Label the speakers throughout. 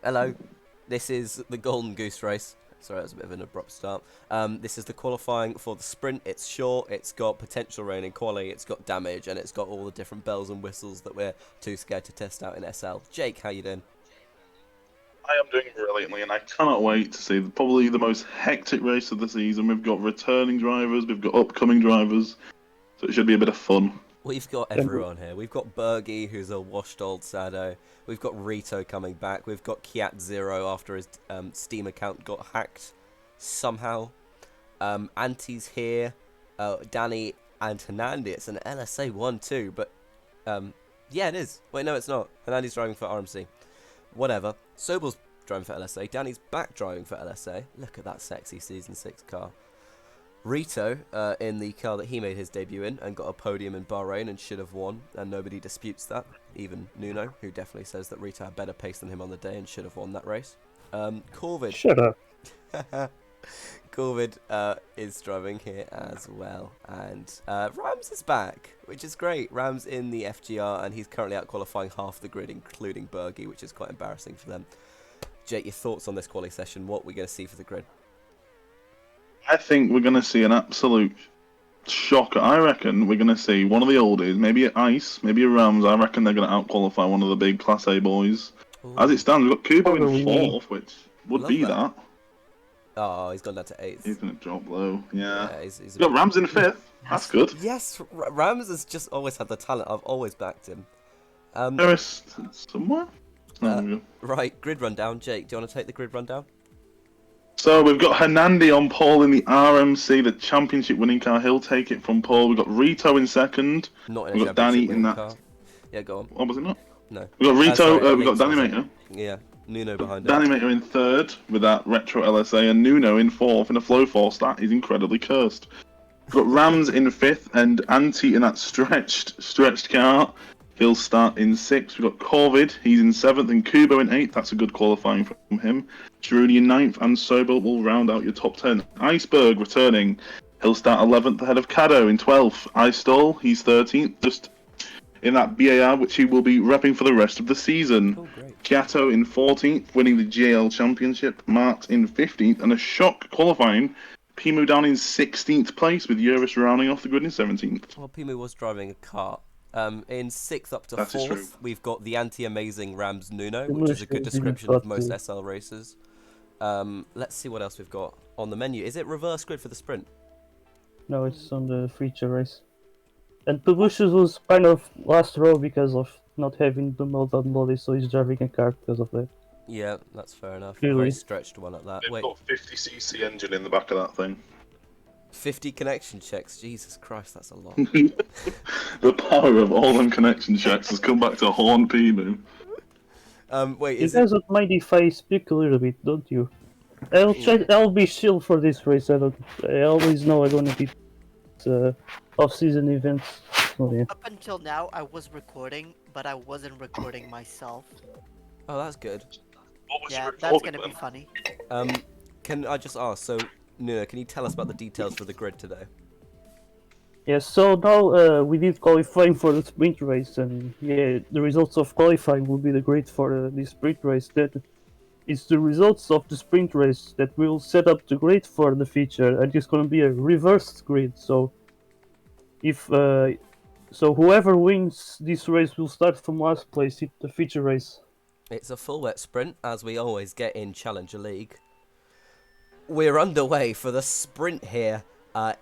Speaker 1: Hello, this is the Golden Goose race. Sorry, that was a bit of an abrupt start. This is the qualifying for the sprint. It's short, it's got potential rain in quali, it's got damage, and it's got all the different bells and whistles that we're too scared to test out in SL. Jake, how you doing?
Speaker 2: I am doing brilliantly, and I cannot wait to see probably the most hectic race of the season. We've got returning drivers, we've got upcoming drivers, so it should be a bit of fun.
Speaker 1: We've got everyone here. We've got Bergie, who's a washed old sado. We've got Rito coming back. We've got Kiat Zero after his Steam account got hacked somehow. Anti's here. Danny and Hernandi. It's an LSA 1-2, but yeah, it is. Wait, no, it's not. Hernandi's driving for RMC. Whatever. Sobel's driving for LSA. Danny's back driving for LSA. Look at that sexy Season 6 car. Rito, in the car that he made his debut in and got a podium in Bahrain and should have won, and nobody disputes that, even Nuno, who definitely says that Rito had better pace than him on the day and should have won that race. Corvid.
Speaker 3: Shut up.
Speaker 1: Corvid is driving here as well, and Rams is back, which is great. Rams in the FGR, and he's currently out qualifying half the grid, including Bergie, which is quite embarrassing for them. Jake, your thoughts on this quali session? What we're going to see for the grid?
Speaker 2: I think we're going to see an absolute shocker. I reckon we're going to see one of the oldies, maybe a Ice, maybe a Rams. I reckon they're going to out-qualify one of the big Class A boys. Ooh. As it stands, we've got Kubo in 4th, which would be that.
Speaker 1: Oh, he's gone down to 8th.
Speaker 2: He's going to drop low, yeah.
Speaker 1: He's
Speaker 2: we've got Rams in 5th. That's good.
Speaker 1: Yes, Rams has just always had the talent. I've always backed him.
Speaker 2: Harris somewhere?
Speaker 1: Right, grid rundown. Jake, do you want to take the grid rundown?
Speaker 2: So we've got Hernandi on pole in the RMC, the championship winning car. He'll take it from pole. We've got Rito in second.
Speaker 1: Not in
Speaker 2: we've got Danny in that.
Speaker 1: Car. Yeah, go on.
Speaker 2: What was it not?
Speaker 1: No.
Speaker 2: We've got Rito. We've got Danny Mater.
Speaker 1: Yeah, Nuno behind
Speaker 2: Danny Mater in 3rd with that retro LSA, and Nuno in 4th in a flow force. That is incredibly cursed. We've got Rams in 5th and Anti in that stretched car. He'll start in 6th. We've got Corvid, he's in 7th, and Kubo in 8th. That's a good qualifying from him. Giroudi in 9th, and Sobel will round out your top 10. Iceberg returning. He'll start 11th ahead of Caddo in 12th. Icestall, he's 13th, just in that BAR, which he will be repping for the rest of the season.
Speaker 1: Oh, great.
Speaker 2: Kiato in 14th, winning the GL Championship. Mart in 15th, and a shock qualifying. Pimu down in 16th place, with Eurus rounding off the grid in 17th.
Speaker 1: Well, Pimu was driving a kart. In 6th up to 4th, we've got the anti-amazing Rams Nuno, which is a good description of most SL races. Let's see what else we've got on the menu. Is it reverse grid for the sprint?
Speaker 3: No, it's on the feature race. And Pabushes was kind of last row because of not having the meltdown body, so he's driving a car because of that.
Speaker 1: Yeah, that's fair enough.
Speaker 3: Really?
Speaker 1: Very stretched one at that.
Speaker 2: They've got 50cc engine in the back of that thing.
Speaker 1: 50 connection checks. Jesus Christ, that's a lot.
Speaker 2: The power of all them connection checks has come back to haunt Pimu.
Speaker 1: Wait,
Speaker 3: you guys don't mind if I speak a little bit, don't you? I'll be chill for this race. I always know I'm gonna be off-season events. So, yeah.
Speaker 4: Up until now, I was recording, but I wasn't recording myself.
Speaker 1: Oh, that's good.
Speaker 4: Yeah, that's gonna be funny.
Speaker 1: Can I just ask, so, Nuno, can you tell us about the details for the grid today?
Speaker 3: Yeah, so now we did qualifying for the sprint race, and yeah, the results of qualifying will be the grid for the sprint race. That it's the results of the sprint race that will set up the grid for the feature, and it's going to be a reversed grid. So if whoever wins this race will start from last place in the feature race.
Speaker 1: It's a full wet sprint, as we always get in Challenger League. We're underway for the sprint here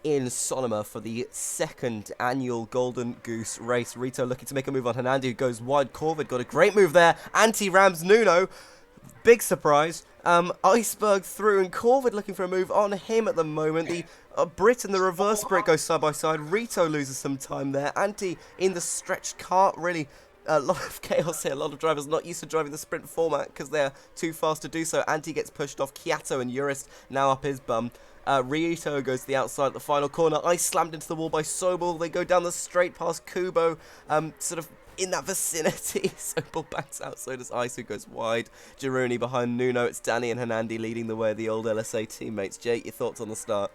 Speaker 1: in Solima for the 2nd annual Golden Goose race. Rito looking to make a move on Hernandi, who goes wide. Corvid got a great move there. Anti-Rams Nuno. Big surprise. Iceberg through, and Corvid looking for a move on him at the moment. The Brit and the reverse Brit go side by side. Rito loses some time there. Anti in the stretched cart, really. A lot of chaos here. A lot of drivers not used to driving the sprint format because they're too fast to do so. Anti gets pushed off. Kiato and Eurus now up his bum. Rito goes to the outside at the final corner. Ice slammed into the wall by Sobel. They go down the straight past Kubo, sort of in that vicinity. Sobel backs out, so does Ice, who goes wide. Giroudi behind Nuno. It's Danny and Hernandi leading the way, the old LSA teammates. Jake, your thoughts on the start?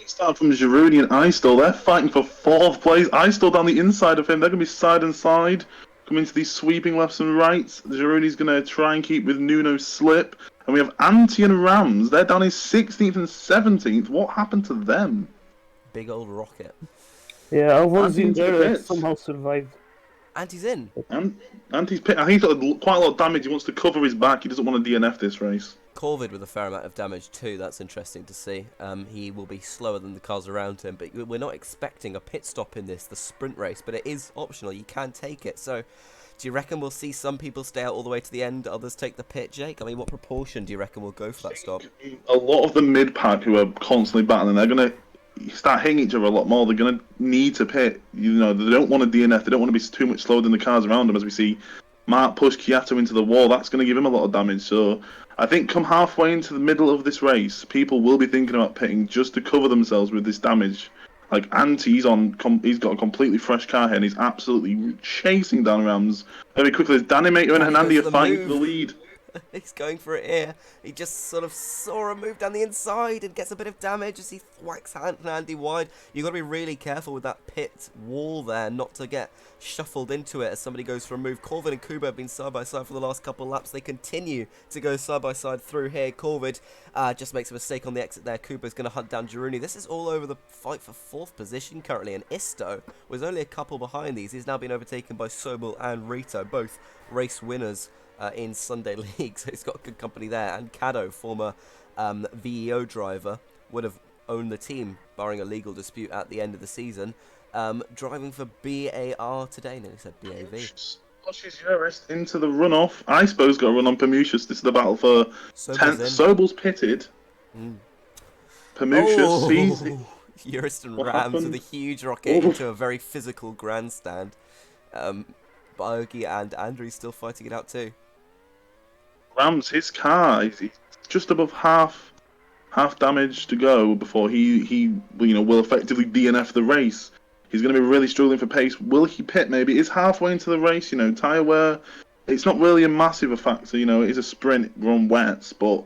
Speaker 2: Start from Giroudi and Icestall. They're fighting for 4th place. Icestall down the inside of him. They're going to be side and side. coming to these sweeping lefts and rights. Girouni's going to try and keep with Nuno's slip. And we have Anti and Rams. They're down in 16th and 17th. What happened to them?
Speaker 1: Big old rocket.
Speaker 3: Yeah, I was in
Speaker 2: Anti into the
Speaker 3: there and
Speaker 2: pits.
Speaker 3: somehow survived.
Speaker 1: Anti's in.
Speaker 2: Anti's pit. I think he's got quite a lot of damage. He wants to cover his back. He doesn't want to DNF this race.
Speaker 1: Corvid with a fair amount of damage too. That's interesting to see. He will be slower than the cars around him, but we're not expecting a pit stop in the sprint race, but it is optional. You can take it. So, do you reckon we'll see some people stay out all the way to the end, others take the pit, Jake? I mean, what proportion do you reckon will go for that stop?
Speaker 2: A lot of the mid pack who are constantly battling, they're going to start hitting each other a lot more. They're going to need to pit. You know, they don't want to DNF. They don't want to be too much slower than the cars around them. As we see Mark push Kiato into the wall, that's going to give him a lot of damage. So I think come halfway into the middle of this race, people will be thinking about pitting just to cover themselves with this damage. Like Anti's he's got a completely fresh car here, and he's absolutely chasing down Rams very quickly. Danny Mater and Hernandi are fighting for the lead.
Speaker 1: He's going for it here. He just sort of saw him move down the inside and gets a bit of damage as he whacks Hernandi wide. You've got to be really careful with that pit wall there, not to get shuffled into it as somebody goes for a move. Corvid and Kuba have been side by side for the last couple of laps. They continue to go side by side through here. Corvid just makes a mistake on the exit there. Kuba's going to hunt down Girouni. This is all over the fight for 4th position currently, and Isto was only a couple behind these. He's now been overtaken by Sobel and Rito, both race winners in Sunday League, so he's got good company there. And Caddo, former VEO driver, would have owned the team, barring a legal dispute at the end of the season. Driving for BAR today, nearly said BAV.
Speaker 2: Pushes Eurist into the runoff. I suppose got a run on Permucius. This is the battle for 10th. Sobel's pitted. Permucius sees it.
Speaker 1: Eurist and Rams with a huge rocket into a very physical grandstand. Biogi and Andrew's still fighting it out too.
Speaker 2: Rams, his car, he's just above half damage to go before he will effectively DNF the race. He's going to be really struggling for pace. Will he pit? Maybe it's halfway into the race. Tyre wear, it's not really a massive a factor. It is a sprint, we're on wets, but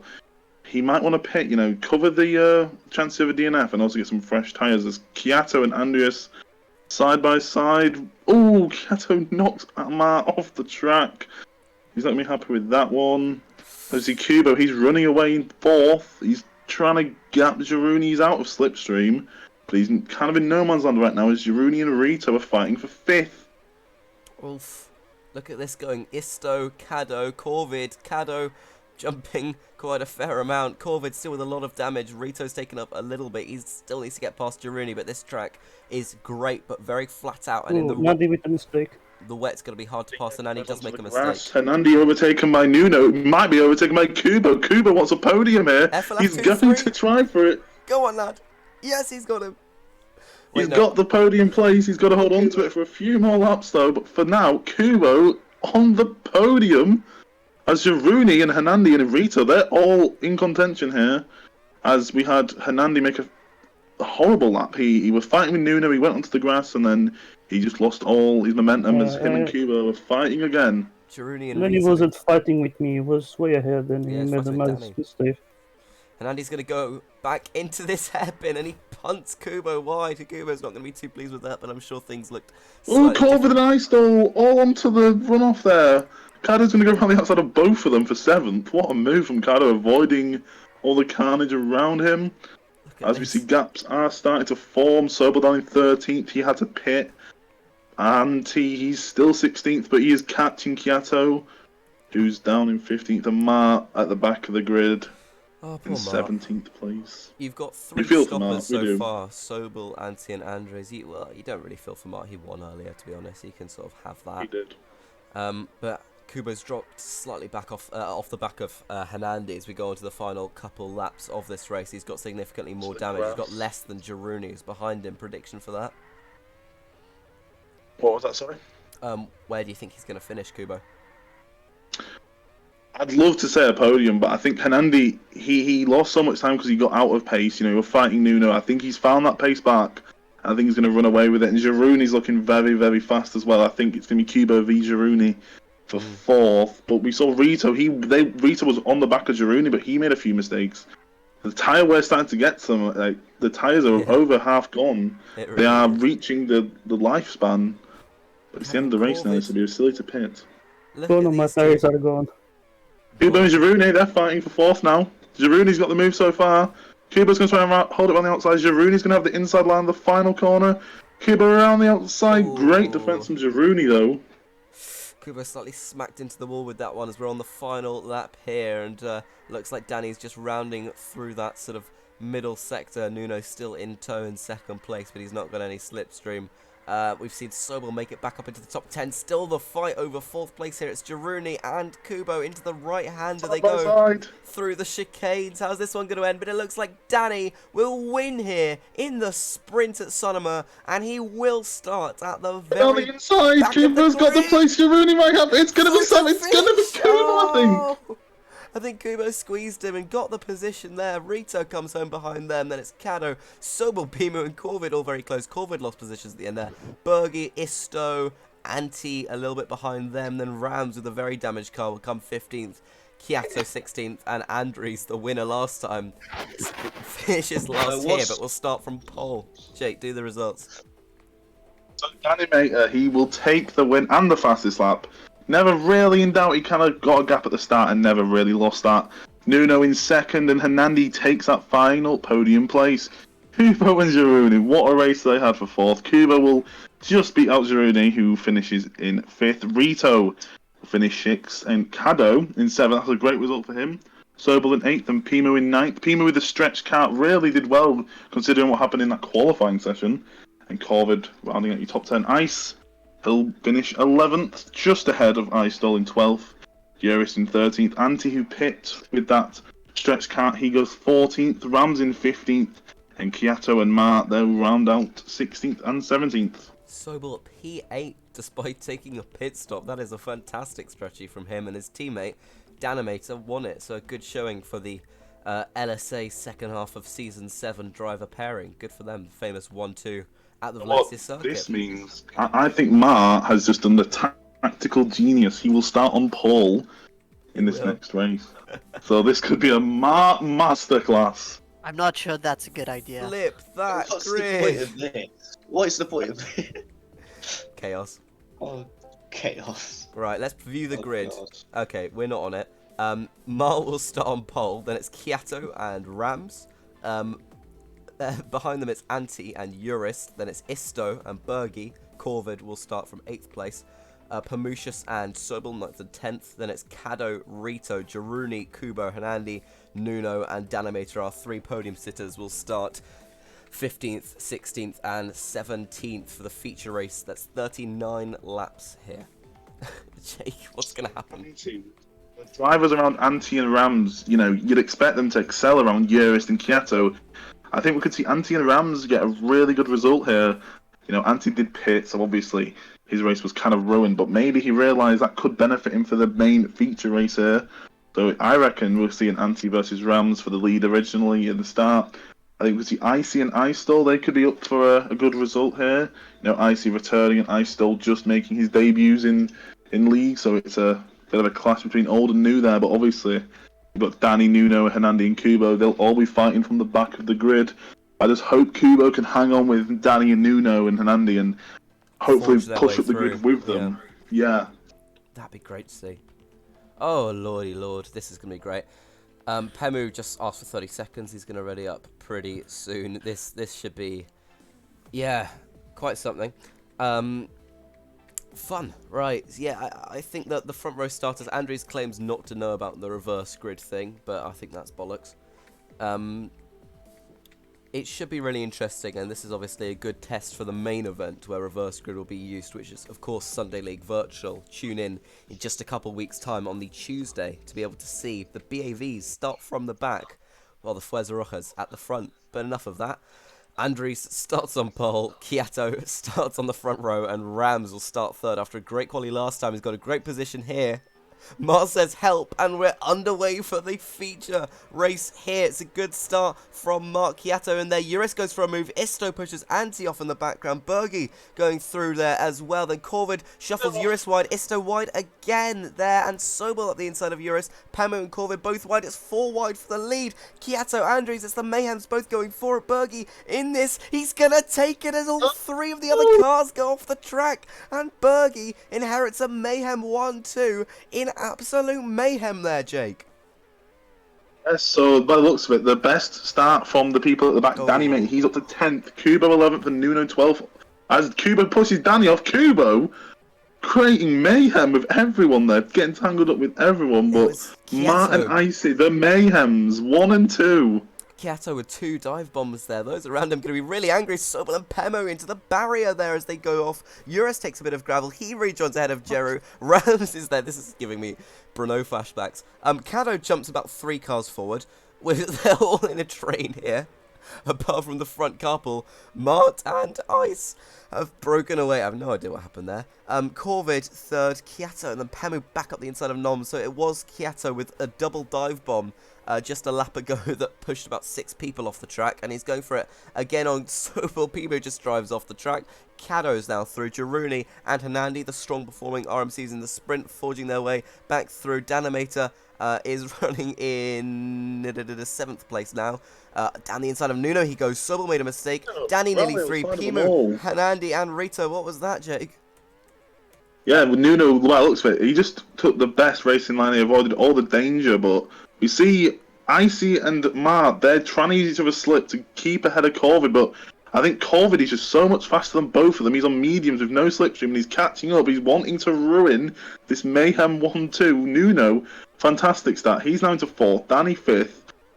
Speaker 2: he might want to pit. Cover the chance of a DNF and also get some fresh tyres. As Kiato and Andreas side by side. Oh, Kiato knocks Amar off the track. He's not going to be happy with that one. Obviously, Kubo, he's running away in 4th. He's trying to gap Girouni. He's out of slipstream. But he's kind of in no man's land right now as Girouni and Rito are fighting for 5th.
Speaker 1: Oof. Look at this going. Isto, Caddo, Corvid. Caddo jumping quite a fair amount. Corvid still with a lot of damage. Rito's taken up a little bit. He still needs to get past Girouni, but this track is great, but very flat out. And in the
Speaker 3: Nandi with a mistake.
Speaker 1: The wet's going to be hard to pass, and Andy does make a mistake.
Speaker 2: Hernandi overtaken by Nuno. Might be overtaken by Kubo. Kubo wants a podium here. He's going to try for it.
Speaker 1: Go on, lad. Yes, he's got him.
Speaker 2: He's got the podium place. He's got to hold on to it for a few more laps, though. But for now, Kubo on the podium. As Girouni and Hernandi and Rito, they're all in contention here. As we had Hernandi make a horrible lap. He was fighting with Nuno. He went onto the grass and then he just lost all his momentum as him and Kubo were fighting again.
Speaker 1: Girouni and
Speaker 3: When he wasn't fighting with me, he was way ahead and he made a nice mistake.
Speaker 1: And Andy's going to go back into this hairpin and he punts Kubo wide. Kubo's not going to be too pleased with that, but I'm sure things looked
Speaker 2: Oh, Corvid and Isto all onto the runoff there. Caddo's going to go around the outside of both of them for 7th. What a move from Caddo, avoiding all the carnage around him. As we see, gaps are starting to form. Sobel down in 13th. He had to pit. And he's still 16th, but he is catching Kiato, who's down in 15th. And Mart at the back of the grid in 17th place.
Speaker 1: You've got 3 stoppers so far. Sobel, Antti and Andres. You don't really feel for Mart. He won earlier, to be honest. He can sort of have that.
Speaker 2: He did.
Speaker 1: But Kubo's dropped slightly back off the back of Hernandi as we go into the final couple laps of this race. He's got significantly more damage. He's got less than Girouni, who's behind him. Prediction for that?
Speaker 2: What was that, sorry?
Speaker 1: Where do you think he's going to finish, Kubo?
Speaker 2: I'd love to say a podium, but I think Hernandi, he lost so much time because he got out of pace. He was fighting Nuno. I think he's found that pace back. I think he's going to run away with it. And Girouni's looking very, very fast as well. I think it's going to be Kubo v Girouni for 4th. But we saw Rito. Rito was on the back of Girouni, but he made a few mistakes. The tyre wear's starting to get some. The tyres are over half gone. Really they are reaching the lifespan. But it's the end of the race now, so it'd be silly to pit.
Speaker 1: Look
Speaker 3: Oh
Speaker 1: at
Speaker 3: no, my
Speaker 1: these
Speaker 3: tires
Speaker 1: two.
Speaker 3: are gone.
Speaker 2: Kubo and Girouni, they're fighting for fourth now. Girouni's got the move so far. Kubo's going to try and hold it on the outside. Girouni's going to have the inside line of the final corner. Kubo around the outside. Great defense from Girouni, though.
Speaker 1: Kubo slightly smacked into the wall with that one as we're on the final lap here, and looks like Danny's just rounding through that sort of middle sector. Nuno still in tow in second place, but he's not got any slipstream. We've seen Sobel make it back up into the top 10. Still the fight over fourth place here. It's Girouni and Kubo into the right-hander. They go through the chicanes. How's this one going to end? But it looks like Danny will win here in the sprint at Sonoma, and he will start at the very
Speaker 2: On the inside,
Speaker 1: back of the
Speaker 2: Kubo's got the
Speaker 1: grid.
Speaker 2: place. Girouni might have. It's going to be something. It's going to be Kubo, I think.
Speaker 1: Oh! I think Kubo squeezed him and got the position there. Rito comes home behind them. Then it's Caddo, Sobel, Pimu, and Corvid all very close. Corvid lost positions at the end there. Bergie, Isto, Anti a little bit behind them. Then Rams with a very damaged car will come 15th. Kiato 16th. And Andres, the winner last time, finishes last here, but we'll start from pole. Jake, do the results.
Speaker 2: So Animator, he will take the win and the fastest lap. Never really in doubt. He kind of got a gap at the start and never really lost that. Nuno in second, and Hernandi takes that final podium place. Kubo and Girouni, what a race they had for fourth. Kubo will just beat out Girouni, who finishes in fifth. Rito will finish sixth, and Caddo in seventh. That's a great result for him. Sobel in eighth, and Pimu in ninth. Pimu with the stretch kart really did well, considering what happened in that qualifying session. And Corvid rounding out your top 10. Ice, he'll finish 11th, just ahead of Icedol in 12th. Juris in 13th. Anti, who pit with that stretch kart, he goes 14th. Rams in 15th. And Kiato and Mart, they'll round out 16th and 17th.
Speaker 1: Sobel at P8 despite taking a pit stop. That is a fantastic strategy from him, and his teammate Danimator won it. So a good showing for the LSA second half of season 7 driver pairing. Good for them. Famous 1-2 at the Valencia circuit.
Speaker 2: This means I think Mart has just done the tactical genius. He will start on pole in this next race. So this could be a Mart masterclass.
Speaker 4: I'm not sure that's a good idea.
Speaker 1: Flip that
Speaker 5: What's
Speaker 1: grid.
Speaker 5: the point of this? What is the point of this?
Speaker 1: Chaos.
Speaker 5: Oh, chaos.
Speaker 1: Right, let's view the
Speaker 5: Oh,
Speaker 1: grid.
Speaker 5: God.
Speaker 1: Okay, we're not on it. Mar will start on pole, then it's Kiato and Rams. Behind them it's Anti and Urist, then it's Isto and Bergie. Corvid will start from 8th place. Pamucius and Sobel 9th and 10th. Then it's Caddo, Rito, Girouni, Kubo, Hernandi, Nuno and Danimator. Our 3 podium sitters will start 15th, 16th and 17th for the feature race. That's 39 laps here. Jake, what's going to happen?
Speaker 2: Drivers around Anti and Rams, you know, you'd expect them to excel around Urist and Kiato. I think we could see Anti and Rams get a really good result here. You know, Anti did pit, so obviously his race was kind of ruined, but maybe he realised that could benefit him for the main feature race here. So I reckon we'll see an Anti versus Rams for the lead originally at the start. I think we'll see Icy and Icedol, they could be up for a good result here. You know, Icy returning and Icedol just making his debuts in league, so it's a bit of a clash between old and new there, but obviously you've got Danny, Nuno, Hernandi and Kubo. They'll all be fighting from the back of the grid. I just hope Kubo can hang on with Danny and Nuno and Hernandi and hopefully push up the grid with them. Yeah.
Speaker 1: That'd be great to see. Oh, lordy lord, this is going to be great. Pemu just asked for 30 seconds. He's going to ready up pretty soon. This should be, yeah, quite something. Fun, right? Yeah, I think that the front row starters. Andres claims not to know about the reverse grid thing, but I think that's bollocks. It should be really interesting, and this is obviously a good test for the main event where reverse grid will be used, which is, of course, Sunday League Virtual. Tune in just a couple weeks' time on the Tuesday to be able to see the BAVs start from the back while the Fuerza Rojas at the front. But enough of that. Andres starts on pole, Kiato starts on the front row, and Rams will start third after a great quali last time. He's got a great position here. Mars says help, and we're underway for the feature race here. It's a good start from Mark Chiato in there. Eurus goes for a move. Isto pushes Anti off in the background. Bergie going through there as well. Then Corvid shuffles Eurus wide. Isto wide again there. And Sobel up the inside of Eurus. Pamo and Corvid both wide. It's 4 wide for the lead. Chiato, Andres, it's the Mayhems both going for it. Bergie in this. He's going to take it as all 3 of the other cars go off the track. And Bergie inherits a Mayhem 1-2 in absolute mayhem there, Jake.
Speaker 2: Yes, so by the looks of it, the best start from the people at the back.
Speaker 1: Oh.
Speaker 2: Danny, mate, he's up to 10th. Kubo 11th and Nuno 12th. As Kubo pushes Danny off, Kubo creating mayhem with everyone there, getting tangled up with everyone. But Matt and Icy, the Mayhems, 1 and 2.
Speaker 1: Chiato with 2 dive bombs there. Those around him going to be really angry. Sobel and Pemo into the barrier there as they go off. Eurus takes a bit of gravel. He rejoins ahead of Jeru. Rams is there. This is giving me Bruno flashbacks. Cado jumps about 3 cars forward. They're all in a train here. Apart from the front couple, Mart and Ice have broken away. I have no idea what happened there. Corvid third, Chiato, and then Pemu back up the inside of Nom. So it was Chiato with a double dive bomb just a lap ago that pushed about 6 people off the track, and he's going for it again on Sobel. Pemu just drives off the track. Cado's now through. Jaruni and Hanandi, the strong performing RMCs in the sprint, forging their way back through. Danimator is running in 7th place now. Down the inside of Nuno he goes. Sobel made a mistake. Danny nearly 3. Pemu, Hanandi and Rito. What was that, Jake?
Speaker 2: Yeah, with Nuno, by the looks of it, he just took the best racing line. He avoided all the danger, but we see Icy and Mart, they're trying to use each other's slip to keep ahead of Corvid, but I think Corvid is just so much faster than both of them. He's on mediums with no slipstream, and he's catching up. He's wanting to ruin this Mayhem 1-2. Nuno, fantastic start. He's now into 4th. Danny 5th.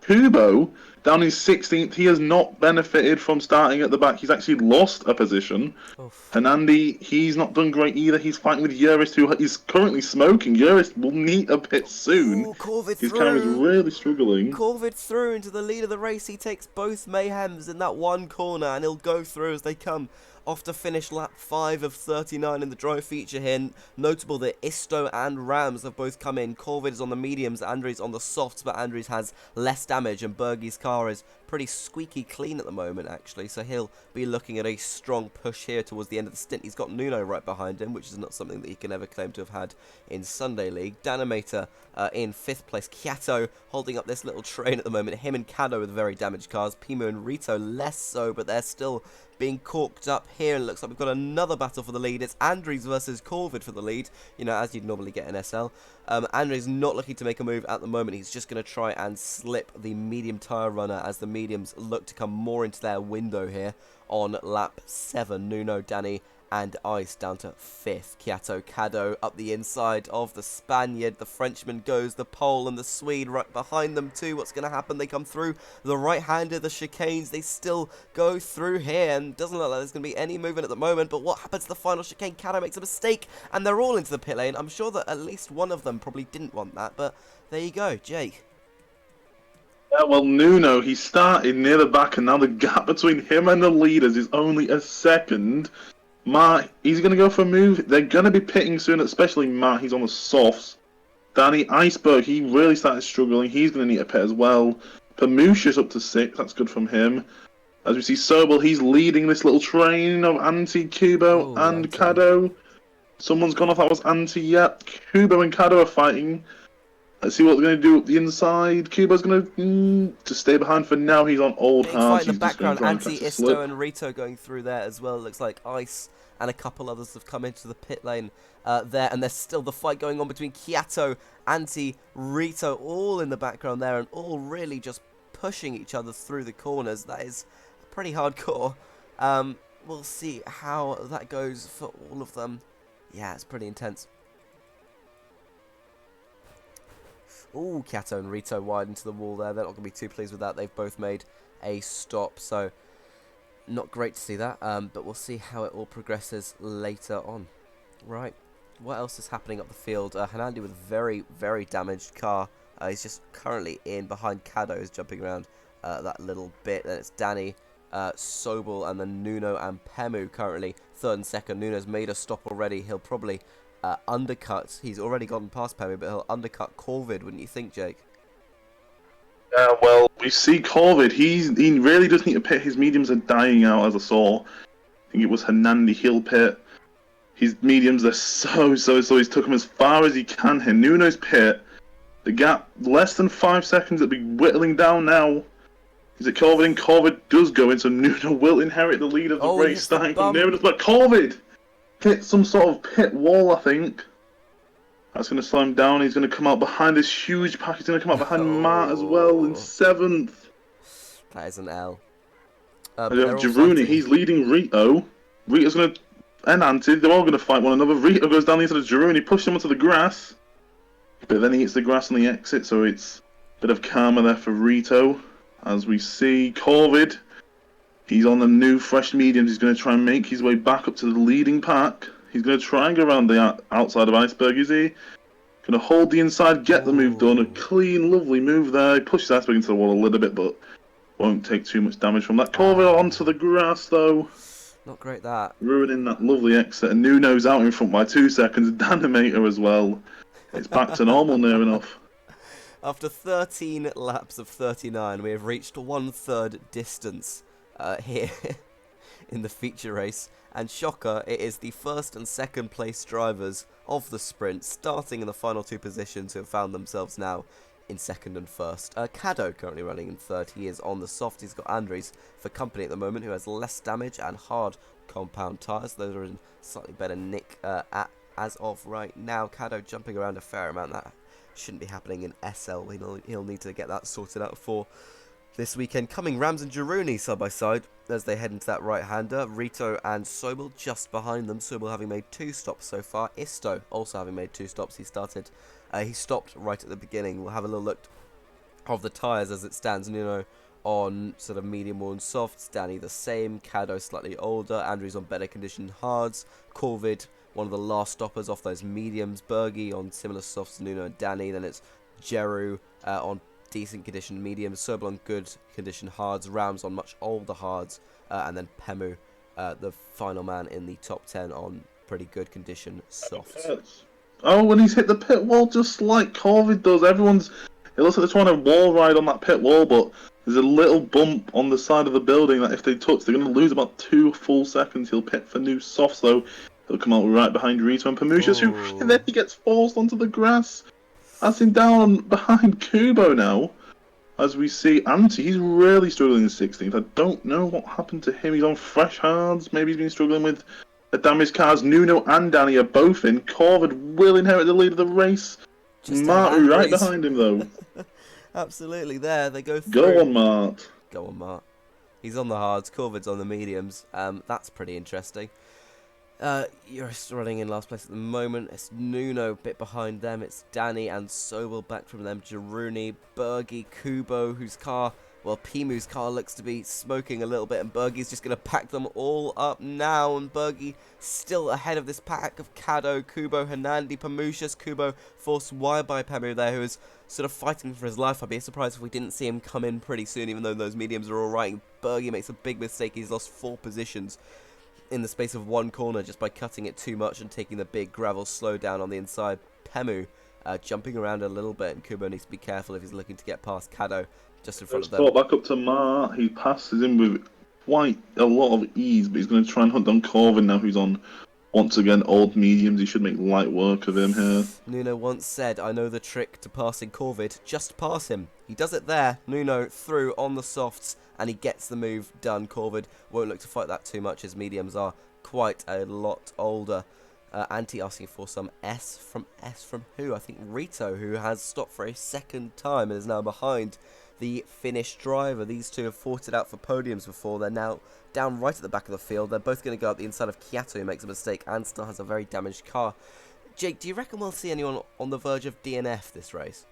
Speaker 2: Kubo down in 16th. He has not benefited from starting at the back. He's actually lost a position.
Speaker 1: Oof.
Speaker 2: And Andy, he's not done great either. He's fighting with Eurus, who is currently smoking. Eurus will need a bit soon.
Speaker 1: Ooh, Corvid
Speaker 2: His
Speaker 1: through.
Speaker 2: car is really struggling.
Speaker 1: Corvid through into the lead of the race. He takes both Mayhems in that one corner, and he'll go through as they come off to finish lap 5 of 39 in the drive feature here. Notable that Isto and Rams have both come in. Corvid is on the mediums, Andres on the softs, but Andres has less damage, and Bergie's car is pretty squeaky clean at the moment, actually, so he'll be looking at a strong push here towards the end of the stint. He's got Nuno right behind him, which is not something that he can ever claim to have had in Sunday League. Danimator in 5th place. Chiato holding up this little train at the moment. Him and Cado with very damaged cars. Pimo and Rito less so, but they're still being corked up here, and it looks like we've got another battle for the lead. It's Andres versus Corvid for the lead, you know, as you'd normally get in SL. Andres not looking to make a move at the moment. He's just going to try and slip the medium tyre runner as the mediums look to come more into their window here on lap 7. Nuno, Danny and Ice down to 5th. Chiato, Cado up the inside of the Spaniard. The Frenchman goes, the Pole and the Swede right behind them too. What's going to happen? They come through the right-hander, the chicanes. They still go through here, and doesn't look like there's going to be any movement at the moment. But what happens to the final chicane? Cado makes a mistake, and they're all into the pit lane. I'm sure that at least one of them probably didn't want that, but there you go. Jake.
Speaker 2: Yeah, well, Nuno, he started near the back, and now the gap between him and the leaders is only a second. Matt, he's going to go for a move. They're going to be pitting soon, especially Matt. He's on the softs. Danny Iceberg, he really started struggling. He's going to need a pit as well. Pamusha's up to 6. That's good from him. As we see Sobel, he's leading this little train of Kubo and Cado. Someone's gone off. That was Yep. Kubo and Cado are fighting. Let's see what they're going to do up the inside. Kubo's going to stay behind for now. He's on old hearts.
Speaker 1: In the background, Isto and Rito going through there as well. It looks like Ice and a couple others have come into the pit lane there, and there's still the fight going on between Chiato, Rito, all in the background there, and all really just pushing each other through the corners. That is pretty hardcore. We'll see how that goes for all of them. Yeah, it's pretty intense. Ooh, Chiato and Rito wide into the wall there. They're not going to be too pleased with that. They've both made a stop, so not great to see that. But we'll see how it all progresses later on. Right, what else is happening up the field? Hanandi with a very, very damaged car. He's just currently in behind Cado, is jumping around that little bit. Then it's Danny, Sobel, and then Nuno and Pemu currently 3rd and 2nd. Nuno's made a stop already. He'll probably undercut. He's already gotten past Pemu, but he'll undercut Corvid, wouldn't you think, Jake?
Speaker 2: Well, we see Corvid. He really does need to pit. His mediums are dying out, as I saw. I think it was Hernandi Hill pit. His mediums are so. He's took him as far as he can here. Nuno's pit. The gap, less than 5 seconds. It'll be whittling down now. Is it Corvid in? Corvid does go in, so Nuno will inherit the lead of the race. Starting from Nuno, but Corvid hit some sort of pit wall, I think. That's going to slow him down. He's going to come out behind this huge pack. He's going to come out behind Matt as well in 7th.
Speaker 1: That is an L.
Speaker 2: And you have Jiruni, he's leading Rito. Rito's going to... and Anti, they're all going to fight one another. Rito goes down into the Jiruni, pushes him onto the grass. But then he hits the grass on the exit, so it's a bit of karma there for Rito. As we see, Corvid, he's on the new fresh mediums. He's going to try and make his way back up to the leading pack. He's going to try and go around the outside of Iceberg, is he? Going to hold the inside, get the move done. A clean, lovely move there. He pushes Iceberg into the wall a little bit, but won't take too much damage from that. Corvid onto the grass, though.
Speaker 1: Not great, that.
Speaker 2: Ruining that lovely exit. And Nuno's out in front by 2 seconds. Danimator as well. It's back to normal near enough.
Speaker 1: After 13 laps of 39, we have reached 1/3 distance here in the feature race. And shocker, it is the first and second place drivers of the sprint, starting in the final 2 positions, who have found themselves now in second and first. Caddo currently running in third. He is on the soft. He's got Andres for company at the moment, who has less damage and hard compound tyres. Those are in slightly better nick as of right now. Caddo jumping around a fair amount. That shouldn't be happening in SL. He'll need to get that sorted out for this weekend. Coming Rams and Jiruni side by side as they head into that right-hander. Rito and Sobel just behind them. Sobel having made 2 stops so far. Isto also having made 2 stops. He stopped right at the beginning. We'll have a little look of the tyres as it stands. Nuno on sort of medium worn softs. Danny the same. Caddo slightly older. Andrews on better conditioned hards. Corvid, one of the last stoppers off those mediums. Bergie on similar softs to Nuno and Danny. Then it's Jeru on decent conditioned mediums. Sobel on good conditioned hards. Rams on much older hards. And then Pemu, the final man in the top 10 on pretty good condition softs.
Speaker 2: Oh, when he's hit the pit wall just like Corvid does. It looks like they're trying to wall ride on that pit wall, but there's a little bump on the side of the building that if they touch, they're going to lose about 2 full seconds. He'll pit for new softs, though. He'll come out right behind Rito and Pamucius, and then he gets forced onto the grass. That's him down behind Kubo now. As we see Anti, he's really struggling in 16th. I don't know what happened to him. He's on fresh hards. Maybe he's been struggling with the damaged cars. Nuno and Danny are both in. Corvid will inherit the lead of the race. Mart right behind him, though.
Speaker 1: Absolutely, there they go through.
Speaker 2: Go on, Mart.
Speaker 1: Go on, Mart. He's on the hards. Corvid's on the mediums. That's pretty interesting. You're running in last place at the moment. It's Nuno a bit behind them. It's Danny and Sobel back from them. Jiruni, Bergie, Kubo, whose car, well, Pimu's car looks to be smoking a little bit, and Bergie's just going to pack them all up now. And Bergie still ahead of this pack of Caddo, Kubo, Hernandi, Pamucius. Kubo forced wide by Pemu there, who is sort of fighting for his life. I'd be surprised if we didn't see him come in pretty soon, even though those mediums are alright. Bergie makes a big mistake. He's lost 4 positions in the space of 1 corner just by cutting it too much and taking the big gravel slow down on the inside. Pemu jumping around a little bit, and Kubo needs to be careful if he's looking to get past Caddo just in front of them.
Speaker 2: Back up to Mart. He passes him with quite a lot of ease, but he's going to try and hunt down Corvin now, who's on, once again, old mediums. He should make light work of him here.
Speaker 1: Nuno once said, I know the trick to passing Corvid, just pass him. He does it there. Nuno through on the softs, and he gets the move done. Corvid won't look to fight that too much. His mediums are quite a lot older. Anti asking for some S from who? I think Rito, who has stopped for a 2nd time and is now behind the Finnish driver. These two have fought it out for podiums before. They're now down right at the back of the field. They're both going to go up the inside of Kiato, who makes a mistake and still has a very damaged car. Jake, do you reckon we'll see anyone on the verge of DNF this race?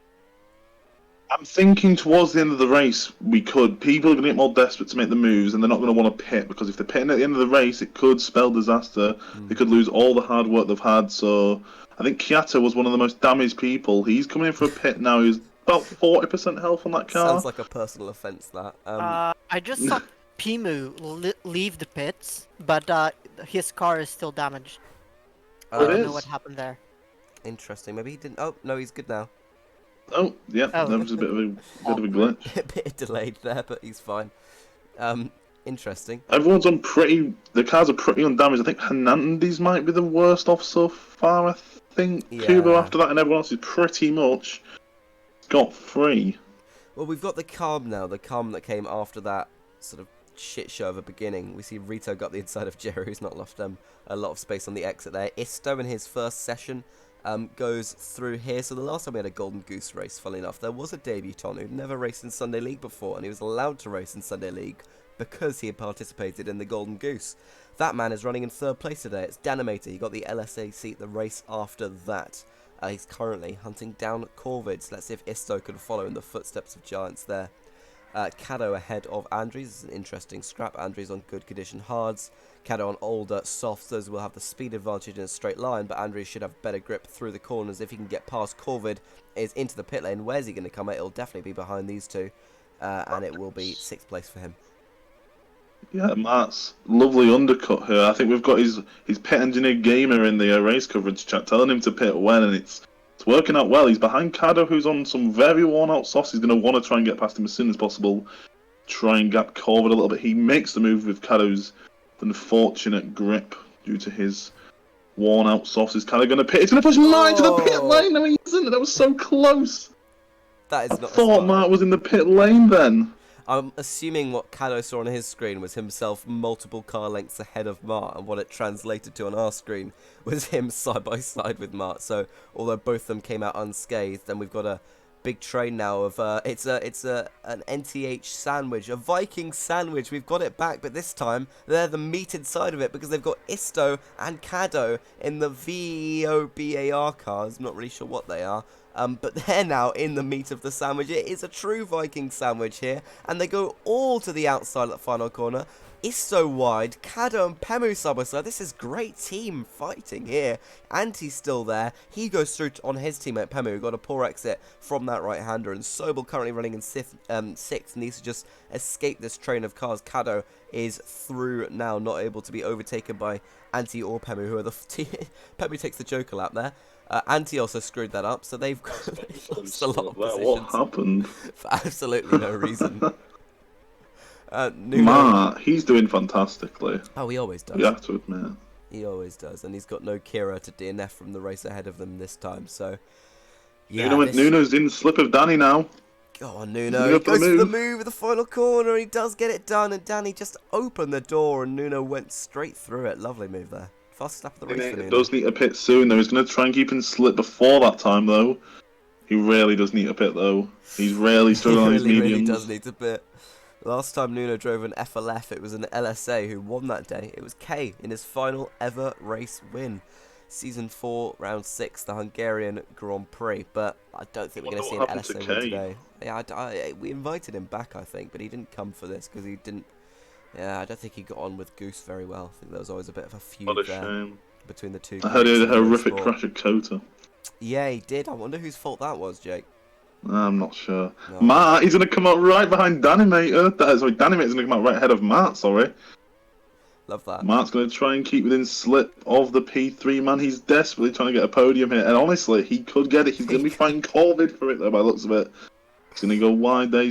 Speaker 2: I'm thinking towards the end of the race, we could. People are going to get more desperate to make the moves, and they're not going to want to pit, because if they're pitting at the end of the race, it could spell disaster. They could lose all the hard work they've had. So I think Kiato was one of the most damaged people. He's coming in for a pit now. He's about 40% health on that car.
Speaker 1: Sounds like a personal offence, that.
Speaker 4: I just saw Pimu leave the pits, but his car is still damaged. I
Speaker 2: it
Speaker 4: don't
Speaker 2: is.
Speaker 4: know what happened there.
Speaker 1: Interesting. Maybe he didn't. Oh no, he's good now.
Speaker 2: Oh, yeah,
Speaker 4: Oh.
Speaker 2: that was a bit of a glitch.
Speaker 1: A bit delayed there, but he's fine. Interesting.
Speaker 2: Everyone's on pretty. The cars are pretty undamaged. I think Hernandez might be the worst off so far. I think Kubo
Speaker 1: Yeah.
Speaker 2: after that, and everyone else is pretty much got free.
Speaker 1: Well, we've got the calm now. The calm that came after that sort of shit show of a beginning. We see Rito got the inside of Jerry, who's not left a lot of space on the exit there. Isto in his first session goes through here. So the last time we had a Golden Goose race, funnily enough, there was a debutant who'd never raced in Sunday League before, and he was allowed to race in Sunday League because he had participated in the Golden Goose. That man is running in third place today. It's Danimator. He got the LSA seat the race after that. He's currently hunting down Corvid. So let's see if Isto can follow in the footsteps of giants there. Caddo ahead of Andres. It's an interesting scrap. Andres on good condition hards. Caddo on older softs. Those will have the speed advantage in a straight line, but Andres should have better grip through the corners if he can get past Corvid. Is into the pit lane. Where's he going to come at? It'll definitely be behind these two, and it will be 6th place for him.
Speaker 2: Yeah, Matt's lovely undercut here. I think we've got his pit engineer gamer in the race coverage chat telling him to pit when, and it's working out well. He's behind Caddo, who's on some very worn out softs. He's going to want to try and get past him as soon as possible. Try and gap Corvid a little bit. He makes the move with Caddo's unfortunate grip due to his worn out softs. Is Caddo going to pit? He's going to push Mark into the pit lane. No, he isn't. That was so close.
Speaker 1: That is not.
Speaker 2: I thought Mark was in the pit lane then.
Speaker 1: I'm assuming what Caddo saw on his screen was himself multiple car lengths ahead of Mart, and what it translated to on our screen was him side by side with Mart. So although both of them came out unscathed, then we've got a big train now of it's an NTH sandwich, a Viking sandwich. We've got it back, but this time they're the meat inside of it because they've got Isto and Caddo in the VOBAR cars. I'm not really sure what they are. But they're now in the meat of the sandwich. It is a true Viking sandwich here, and they go all to the outside of that final corner. Isto wide, Caddo and Pemu side by side. This is great team fighting here. Anti's still there. He goes through on his teammate Pemu, who got a poor exit from that right-hander, and Sobel currently running in 6th, needs to just escape this train of cars. Caddo is through now, not able to be overtaken by Anti or Pemu, who are the Pemu takes the Joker lap there. Anti also screwed that up, so they've lost a lot of positions.
Speaker 2: What happened?
Speaker 1: For absolutely no reason.
Speaker 2: Ma, he's doing fantastically.
Speaker 1: Oh, he always does.
Speaker 2: You have to admit.
Speaker 1: He always does, and he's got no Kira to DNF from the race ahead of them this time, so... Yeah,
Speaker 2: Nuno's in the slip of Danny now.
Speaker 1: Go on, Nuno. He goes for the move at the final corner, and he does get it done, and Danny just opened the door, and Nuno went straight through it. Lovely move there. Fast lap of the race for Nuno.
Speaker 2: Does need a pit soon, though. He's going to try and keep him slip before that time, though. He really does need a pit, though. He's really struggling on his mediums.
Speaker 1: He really does need a pit. Last time Nuno drove an FLF, it was an LSA who won that day. It was K in his final ever race win. Season 4, round 6, the Hungarian Grand Prix. But I don't think we're going to see an LSA win today. Yeah, we invited him back, I think, but he didn't come for this because he didn't. Yeah, I don't think he got on with Goose very well. I think there was always a bit of a feud there between the two.
Speaker 2: I heard he had a horrific crash at Kota.
Speaker 1: Yeah, he did. I wonder whose fault that was, Jake.
Speaker 2: I'm not sure.
Speaker 1: No.
Speaker 2: Matt, he's going to come out right behind Danimator. Sorry, Danimator's going to come out right ahead of Matt, sorry.
Speaker 1: Love that.
Speaker 2: Matt's going to try and keep within slip of the P3, man. He's desperately trying to get a podium here. And honestly, he could get it. He's going to be fighting Corvid for it, though, by the looks of it. He's going to go wide there.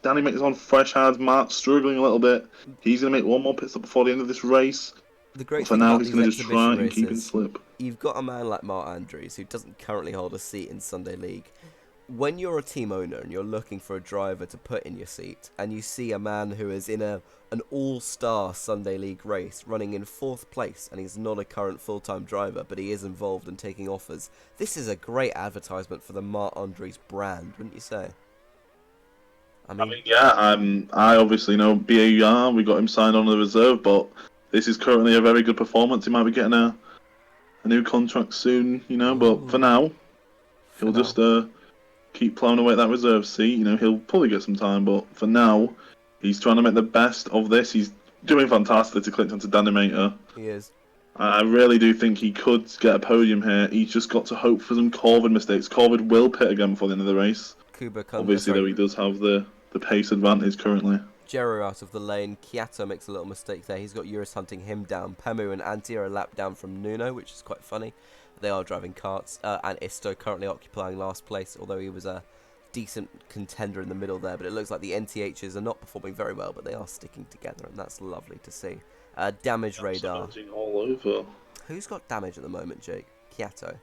Speaker 2: Danimator's on fresh hands. Matt's struggling a little bit. He's going to make one more pit stop before the end of this race.
Speaker 1: The great
Speaker 2: for
Speaker 1: thing
Speaker 2: now,
Speaker 1: about
Speaker 2: he's going to
Speaker 1: these
Speaker 2: just try and
Speaker 1: exhibition
Speaker 2: keep in
Speaker 1: races,
Speaker 2: slip.
Speaker 1: You've got a man like Mark Andrews, who doesn't currently hold a seat in Sunday League. When you're a team owner and you're looking for a driver to put in your seat, and you see a man who is in an all-star Sunday League race running in 4th place, and he's not a current full-time driver, but he is involved in taking offers, this is a great advertisement for the Mark Andrews brand, wouldn't you say? I mean
Speaker 2: yeah, I obviously know BAR, we got him signed on the reserve, but this is currently a very good performance. He might be getting a new contract soon, you know, but for now, he'll just keep plowing away at that reserve seat. You know, he'll probably get some time, but for now, he's trying to make the best of this. He's doing fantastic to click onto Danimator.
Speaker 1: he is.
Speaker 2: I really do think he could get a podium here. He's just got to hope for some Corvid mistakes. Corvid will pit again before the end of the race.
Speaker 1: Kuba
Speaker 2: Obviously, though, he does have the pace advantage currently.
Speaker 1: Jero out of the lane. Kiato makes a little mistake there. He's got Eurus hunting him down. Pemu and Anti are a lap down from Nuno, which is quite funny. They are driving karts. And Isto currently occupying last place, although he was a decent contender in the middle there. But it looks like the NTHs are not performing very well, but they are sticking together, and that's lovely to see. Damage radar.
Speaker 2: All over.
Speaker 1: Who's got damage at the moment, Jake? Kiato.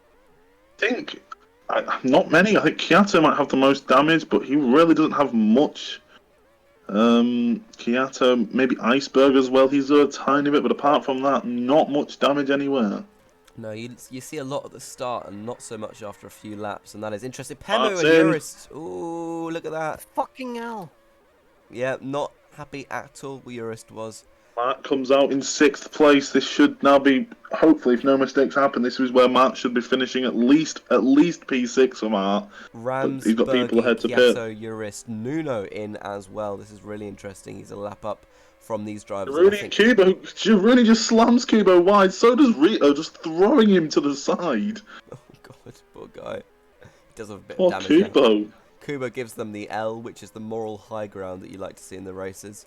Speaker 2: Not many. I think Kiato might have the most damage, but he really doesn't have much. Kiato, maybe Iceberg as well. He's a tiny bit, but apart from that, not much damage anywhere.
Speaker 1: No, you see a lot at the start and not so much after a few laps, and that is interesting. Pemu and
Speaker 2: Martin.
Speaker 1: Eurus. Ooh, look at that.
Speaker 4: Fucking hell.
Speaker 1: Yeah, not happy at all. Eurus was.
Speaker 2: Mark comes out in 6th place. This should now be, hopefully, if no mistakes happen, this is where Mark should be finishing at least P6 for Mark.
Speaker 1: Rams,
Speaker 2: he's got people ahead to
Speaker 1: Kiato, Eurus, Nuno in as well. This is really interesting. He's a lap up from these drivers.
Speaker 2: Rooney and Kubo, Rooney just slams Kubo wide. So does Rito, just throwing him to the side.
Speaker 1: Oh god, poor guy. He does have a bit
Speaker 2: Poor
Speaker 1: of damage.
Speaker 2: Kubo.
Speaker 1: Kubo gives them the L, which is the moral high ground that you like to see in the races.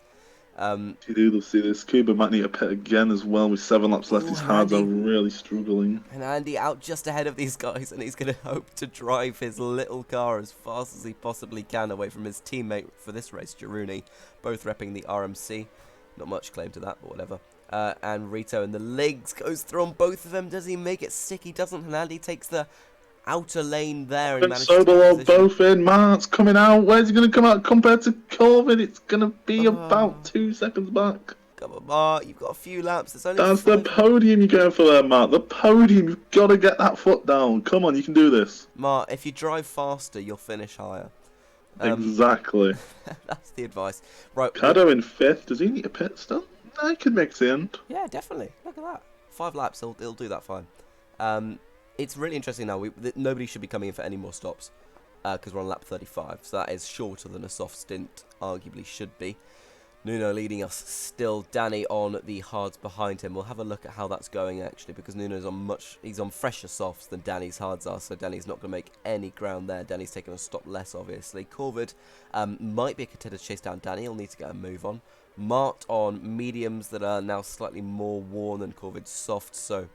Speaker 2: You do see this. Kubo might need a pit again as well with 7 laps left.
Speaker 1: Ooh,
Speaker 2: His hards are
Speaker 1: Andy.
Speaker 2: really struggling.
Speaker 1: And Andy out just ahead of these guys, and he's going to hope to drive his little car as fast as he possibly can away from his teammate for this race, Jiruni, both repping the RMC. Not much claim to that, but whatever. And Rito in the legs goes through on both of them. Does he make it stick? He doesn't, and Andy takes the outer lane there and
Speaker 2: And
Speaker 1: manages to
Speaker 2: Sobel
Speaker 1: keep
Speaker 2: are
Speaker 1: position.
Speaker 2: both in. Mark's coming out. Where's he going to come out compared to Corvin? It's going to be about 2 seconds back.
Speaker 1: Come on, Mark, you've got a few laps. It's only
Speaker 2: That's the
Speaker 1: 5.
Speaker 2: podium you're going for there, Mark. The podium. You've got to get that foot down. Come on, you can do this.
Speaker 1: Mark, if you drive faster, you'll finish higher.
Speaker 2: Exactly.
Speaker 1: That's the advice. Right.
Speaker 2: Cado in 5th. Does he need a pit still? No, he could make the end.
Speaker 1: Yeah, definitely. Look at that. 5 laps, he'll do that fine. It's really interesting now. Nobody should be coming in for any more stops because we're on lap 35, so that is shorter than a soft stint arguably should be. Nuno leading us still. Danny on the hards behind him. We'll have a look at how that's going actually, because Nuno's on he's on fresher softs than Danny's hards are, so Danny's not going to make any ground there. Danny's taking a stop less, obviously. Corvid might be a contender to chase down Danny. He'll need to get a move on. Mart on mediums that are now slightly more worn than Corvid's soft, so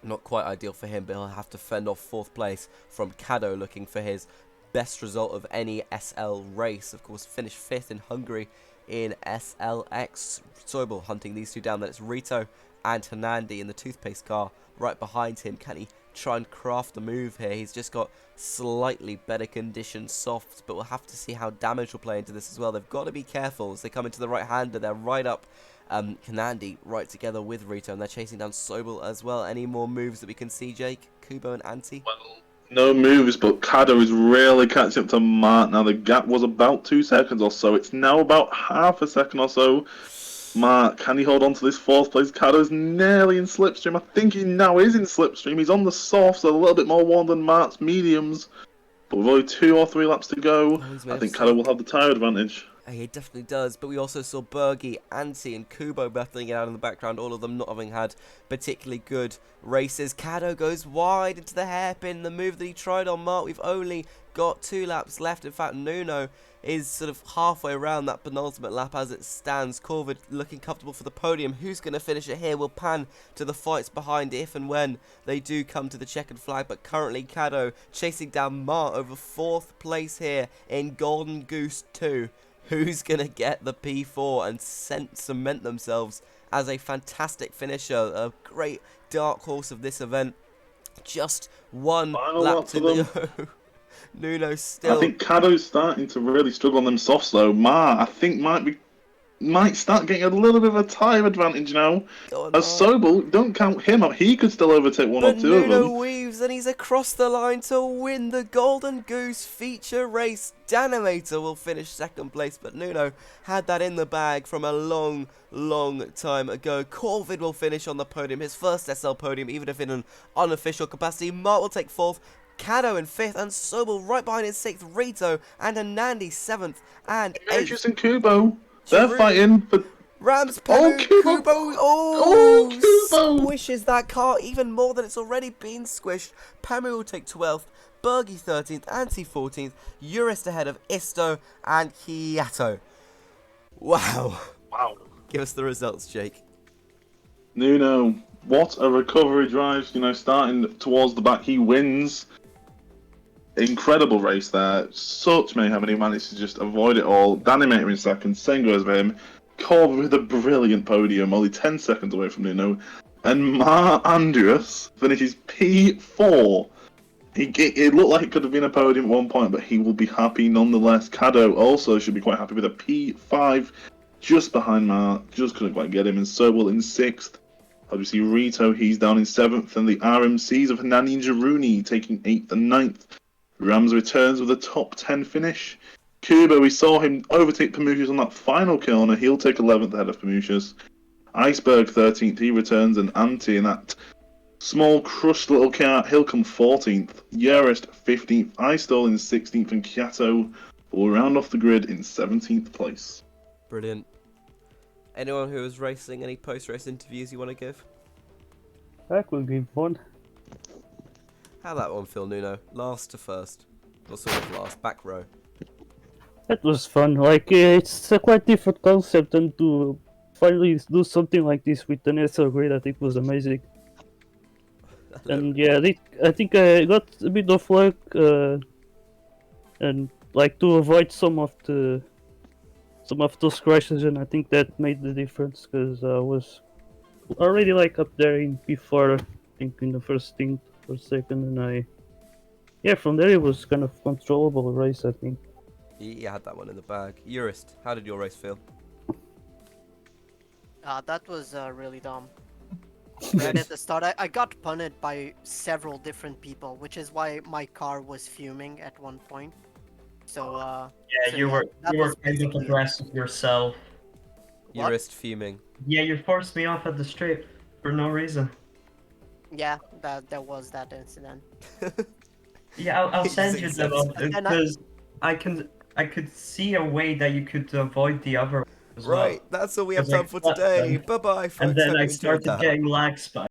Speaker 1: not quite ideal for him, but he'll have to fend off 4th place from Cado, looking for his best result of any SL race. Of course, finished 5th in Hungary in SLX. Soibel hunting these two down. Then it's Rito and Hernandi in the toothpaste car right behind him. Can he try and craft a move here? He's just got slightly better conditioned softs, but we'll have to see how damage will play into this as well. They've got to be careful as they come into the right-hander. They're right up Hernandi right together with Rito, and they're chasing down Sobel as well. Any more moves that we can see, Jake? Kubo and Anti?
Speaker 2: Well, no moves, but Cado is really catching up to Mark. Now the gap was about 2 seconds or so. It's now about half a second or so. Mark, can he hold on to this 4th place? Cado's nearly in slipstream. I think he now is in slipstream. He's on the softs, a little bit more worn than Mark's mediums. But with only 2 or 3 laps to go, I think Cado will have the tyre advantage.
Speaker 1: He definitely does, but we also saw Bergie, Anti and Kubo battling it out in the background, all of them not having had particularly good races. Cado goes wide into the hairpin, the move that he tried on Mark. We've only got 2 laps left. In fact, Nuno is sort of halfway around that penultimate lap as it stands. Corvid looking comfortable for the podium. Who's going to finish it here? We'll pan to the fights behind if and when they do come to the checkered flag, but currently Cado chasing down Mark over 4th place here in Golden Goose 2. Who's going to get the P4 and cement themselves as a fantastic finisher, a great dark horse of this event? Just one
Speaker 2: Final
Speaker 1: lap
Speaker 2: lap
Speaker 1: to
Speaker 2: for
Speaker 1: go. Nuno still.
Speaker 2: I think Cado's starting to really struggle on them softs though. I think might start getting a little bit of a time advantage now. As Sobel, don't count him out. He could still overtake one or
Speaker 1: But
Speaker 2: two of
Speaker 1: Nuno
Speaker 2: them.
Speaker 1: weaves and he's across the line to win the Golden Goose feature race. Danimator will finish 2nd place, but Nuno had that in the bag from a long time ago. Corvid will finish on the podium, his first SL podium, even if in an unofficial capacity. Mark will take 4th. Cado in 5th, and Sobel right behind in 6th. Rito and Anandi 7th and 8th.
Speaker 2: Interesting Kubo. They're fighting for...
Speaker 1: Rams, Pemu,
Speaker 2: Kubo.
Speaker 1: Kubo, oh,
Speaker 2: Kubo.
Speaker 1: squishes that car even more than it's already been squished. Pemu will take 12th, Bergie 13th, Anti 14th, Eurist ahead of Isto and Kiato. Wow.
Speaker 2: Wow.
Speaker 1: Give us the results, Jake.
Speaker 2: Nuno, what a recovery drive, starting towards the back, he wins. Incredible race there. Such mayhem, and he managed to just avoid it all. Danny Mater in second, same goes for him. Corb with a brilliant podium, only 10 seconds away from Nuno. And Mar Andreas finishes P4. It looked like it could have been a podium at one point, but he will be happy nonetheless. Caddo also should be quite happy with a P5, just behind Mar. Just couldn't quite get him, and so will in 6th. Obviously, Rito, he's down in 7th, and the RMCs of Nani and Jaruni taking 8th and 9th. Rams returns with a top 10 finish. Kubo, we saw him overtake Pamucius on that final corner. He'll take 11th ahead of Pamucius. Iceberg 13th, he returns, and Anti in that small crushed little car, he'll come 14th. Yerist 15th, Istol in 16th, and Kiato will round off the grid in 17th place.
Speaker 1: Brilliant. Anyone who was racing, any post-race interviews you want to give?
Speaker 3: I could give one.
Speaker 1: How'd that one feel, Nuno? Last to first. Or sort of last, back row.
Speaker 3: That was fun. Like, it's a quite different concept, and to finally do something like this with an SL grade, I think was amazing. And yeah, I think I got a bit of luck, and like to avoid some of those crashes, and I think that made the difference because I was already like up there in P4, I think in the first stint or second, and from there it was kind of controllable race, I think.
Speaker 1: You had that one in the bag. Eurist, how did your race feel?
Speaker 4: That was really dumb. Right at the start, I got punted by several different people, which is why my car was fuming at one point. So,
Speaker 6: Yeah, you were
Speaker 4: that
Speaker 6: you were
Speaker 4: was
Speaker 6: kind of
Speaker 4: basically it.
Speaker 6: aggressive yourself.
Speaker 4: What?
Speaker 1: Eurist fuming.
Speaker 6: Yeah, you forced me off at the strip for no reason.
Speaker 4: Yeah, there was that incident.
Speaker 6: Yeah, I'll send you them
Speaker 1: Exactly.
Speaker 6: up because I could see a way that you could avoid the other as well.
Speaker 1: Right, that's all we have
Speaker 6: Because I
Speaker 1: time for
Speaker 6: cut
Speaker 1: today.
Speaker 6: them,
Speaker 1: Bye bye, folks.
Speaker 6: And then
Speaker 1: Hope
Speaker 6: I
Speaker 1: you enjoyed
Speaker 6: started
Speaker 1: that.
Speaker 6: getting lag spikes.